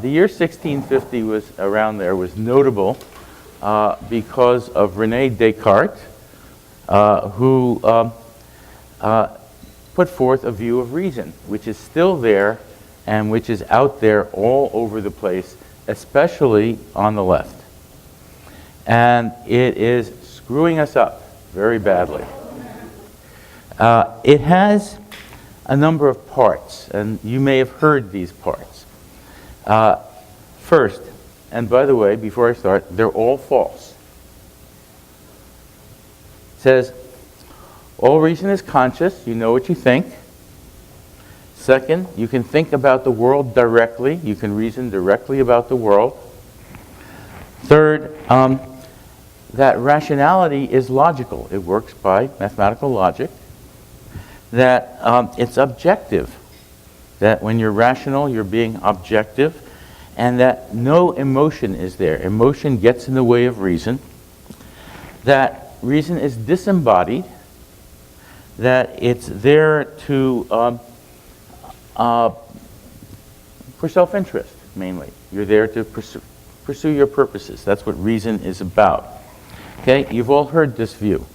The year 1650 was around there was notable because of René Descartes, who put forth a view of reason, which is still there and which is out there all over the place, especially on the left. And it is screwing us up very badly. It has a number of parts, and you may have heard these parts. First, and by the way, before I start, they're all false. It says, all reason is conscious, you know what you think. Second, you can think about the world directly, you can reason directly about the world. Third, that rationality is logical, it works by mathematical logic. That it's objective, that when you're rational, you're being objective, and that no emotion is there. Emotion gets in the way of reason. That reason is disembodied, that it's there to for self-interest, mainly. You're there to pursue your purposes. That's what reason is about. Okay, you've all heard this view,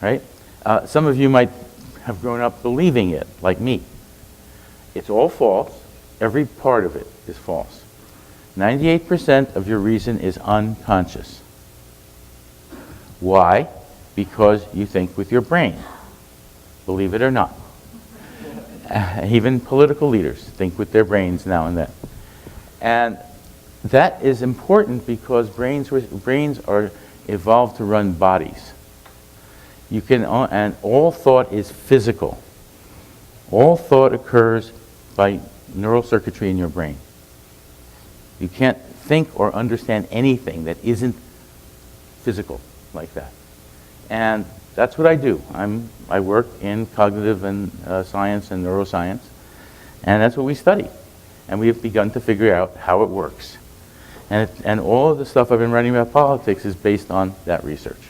right? Some of you might have grown up believing it, like me. It's all false. Every part of it is false. 98% of your reason is unconscious. Why? Because you think with your brain. Believe it or not. Even political leaders think with their brains now and then. And that is important because brains are evolved to run bodies. You can, and all thought is physical. All thought occurs by neural circuitry in your brain. You can't think or understand anything that isn't physical like that. And that's what I do. I work in cognitive and science and neuroscience, and that's what we study. And we have begun to figure out how it works. And all of the stuff I've been writing about politics is based on that research.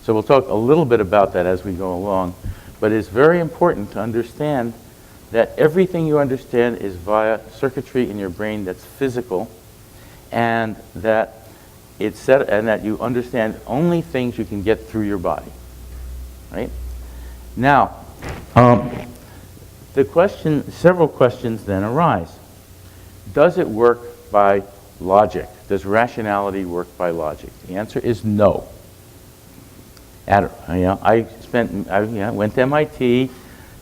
So we'll talk a little bit about that as we go along, but it's very important to understand that everything you understand is via circuitry in your brain that's physical, and that it's set, and that you understand only things you can get through your body, right? Now, several questions then arise. Does it work by logic? Does rationality work by logic? The answer is no. I went to MIT,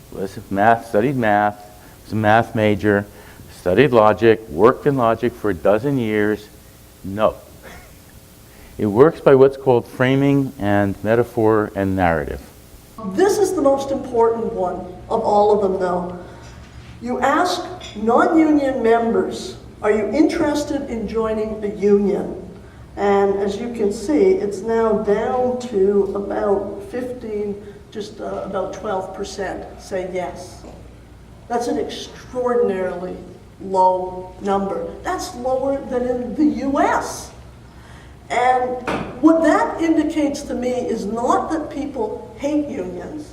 studied math, was a math major, studied logic, worked in logic for a dozen years. No. It works by what's called framing and metaphor and narrative. This is the most important one of all of them, though. You ask non-union members, are you interested in joining a union? And as you can see, it's now down to about 15, just about 12% say yes. That's an extraordinarily low number. That's lower than in the US. And what that indicates to me is not that people hate unions.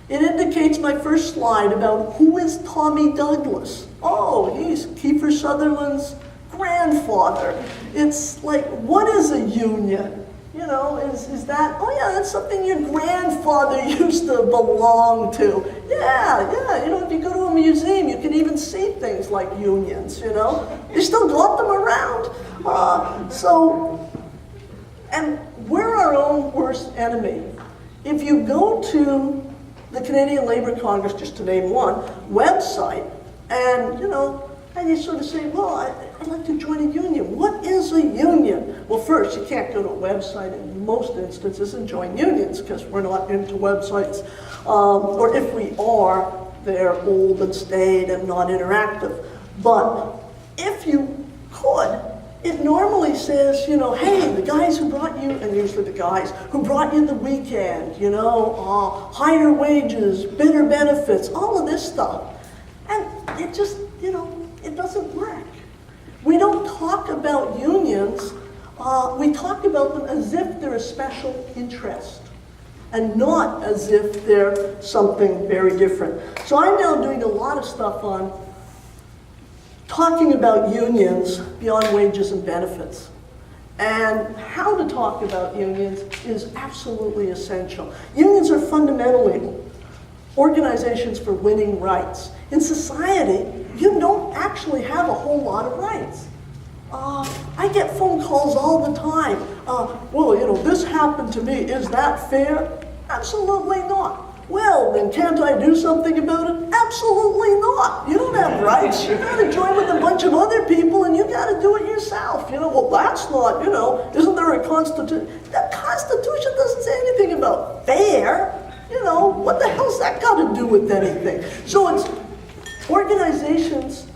It indicates my first slide about who is Tommy Douglas. Oh, he's Kiefer Sutherland's grandfather. It's like, what is a union? You know, is that, oh yeah, that's something your grandfather used to belong to. Yeah, you know, if you go to a museum, you can even see things like unions, you know. They still got them around. And we're our own worst enemy. If you go to the Canadian Labour Congress, just to name one, website, and, you know, and you sort of say, well, I'd like to join a union. What is a union? Well, first, you can't go to a website in most instances and join unions because we're not into websites. Or if we are, they're old and staid and not interactive. But if you could, it normally says, you know, hey, the guys who brought you, and usually the guys who brought you the weekend, you know, higher wages, better benefits, all of this stuff. And it just, you know, it doesn't work. We don't talk about unions, we talk about them as if they're a special interest and not as if they're something very different. So I'm now doing a lot of stuff on talking about unions beyond wages and benefits. And how to talk about unions is absolutely essential. Unions are fundamentally organizations for winning rights. In society, you don't actually have a whole lot of rights. I get phone calls all the time. Well, you know, this happened to me. Is that fair? Absolutely not. Well, then can't I do something about it? Absolutely not. You don't have rights. You gotta join with a bunch of other people and you gotta do it yourself. You know, well, that's not, you know, isn't there a constitution? The Constitution doesn't say anything about fair. You know, what the hell's that got to do with anything? So it's organizations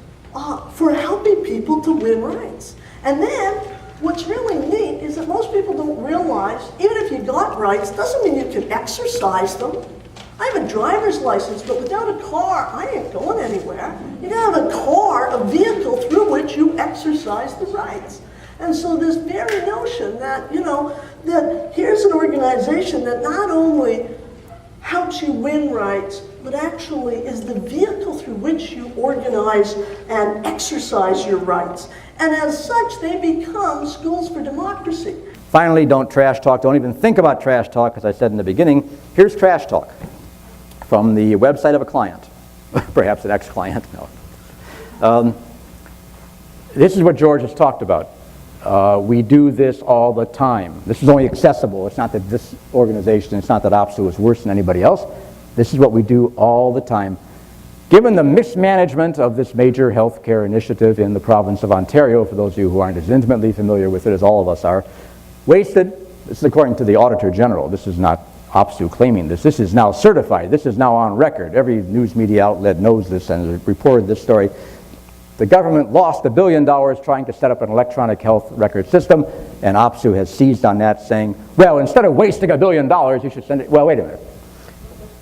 for helping people to win rights. And then, what's really neat is that most people don't realize, even if you got rights, doesn't mean you can exercise them. I have a driver's license, but without a car, I ain't going anywhere. You gotta have a car, a vehicle through which you exercise the rights. And so this very notion that, you know, that here's an organization that not only helps you win rights, but actually is the vehicle through which you organize and exercise your rights. And as such, they become schools for democracy. Finally, don't trash talk. Don't even think about trash talk, as I said in the beginning. Here's trash talk from the website of a client, perhaps an ex-client. No. This is what George has talked about. We do this all the time. This is only accessible. It's not that this organization, it's not that OPSU is worse than anybody else. This is what we do all the time. Given the mismanagement of this major healthcare initiative in the province of Ontario, for those of you who aren't as intimately familiar with it as all of us are, wasted, this is according to the Auditor General, this is not OPSU claiming this, this is now certified, this is now on record. Every news media outlet knows this and has reported this story. The government lost $1 billion trying to set up an electronic health record system, and OPSU has seized on that, saying, well, instead of wasting $1 billion, you should send it. Well, wait a minute.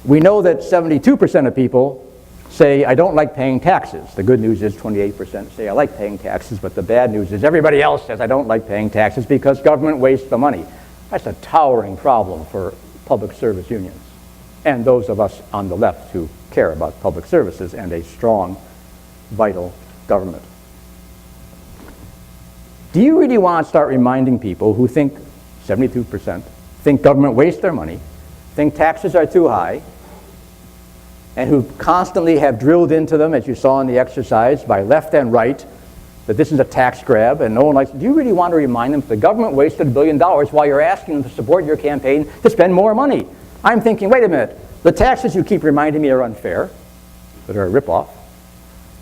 We know that 72% of people say, I don't like paying taxes. The good news is 28% say, I like paying taxes, but the bad news is everybody else says, I don't like paying taxes because government wastes the money. That's a towering problem for public service unions and those of us on the left who care about public services and a strong, vital government. Do you really want to start reminding people who think, 72%, think government wastes their money, think taxes are too high, and who constantly have drilled into them, as you saw in the exercise, by left and right, that this is a tax grab and no one likes it? Do you really want to remind them that the government wasted $1 billion while you're asking them to support your campaign to spend more money? I'm thinking, wait a minute, the taxes you keep reminding me are unfair, that are a ripoff.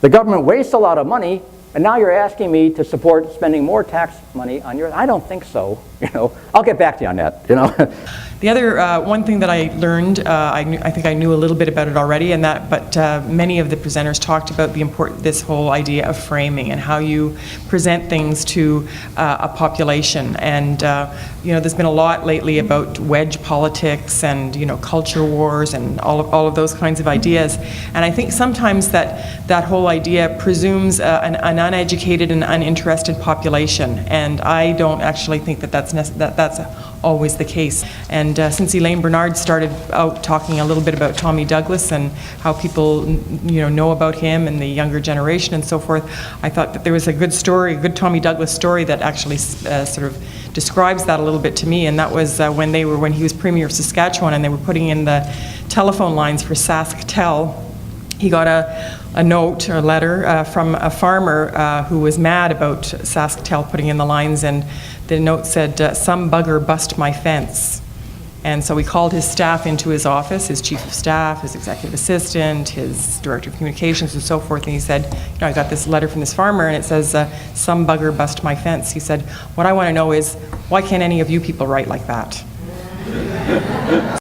The government wastes a lot of money, and now you're asking me to support spending more tax money on your. I don't think so. You know, I'll get back to you on that. You know. The other one thing that I learned, I think I knew a little bit about it already, but many of the presenters talked about this whole idea of framing and how you present things to a population. And you know, there's been a lot lately about wedge politics and, you know, culture wars and all of those kinds of ideas. And I think sometimes that whole idea presumes an uneducated and uninterested population. And I don't actually think that's always the case. And since Elaine Bernard started out talking a little bit about Tommy Douglas and how people know about him and the younger generation and so forth, I thought that there was a good story, a good Tommy Douglas story that actually sort of describes that a little bit to me. And that was when he was Premier of Saskatchewan and they were putting in the telephone lines for SaskTel. He got a note or a letter from a farmer who was mad about SaskTel putting in the lines, and the note said, some bugger bust my fence. And so he called his staff into his office, his chief of staff, his executive assistant, his director of communications and so forth, and he said, I got this letter from this farmer and it says, some bugger bust my fence. He said, what I want to know is, why can't any of you people write like that?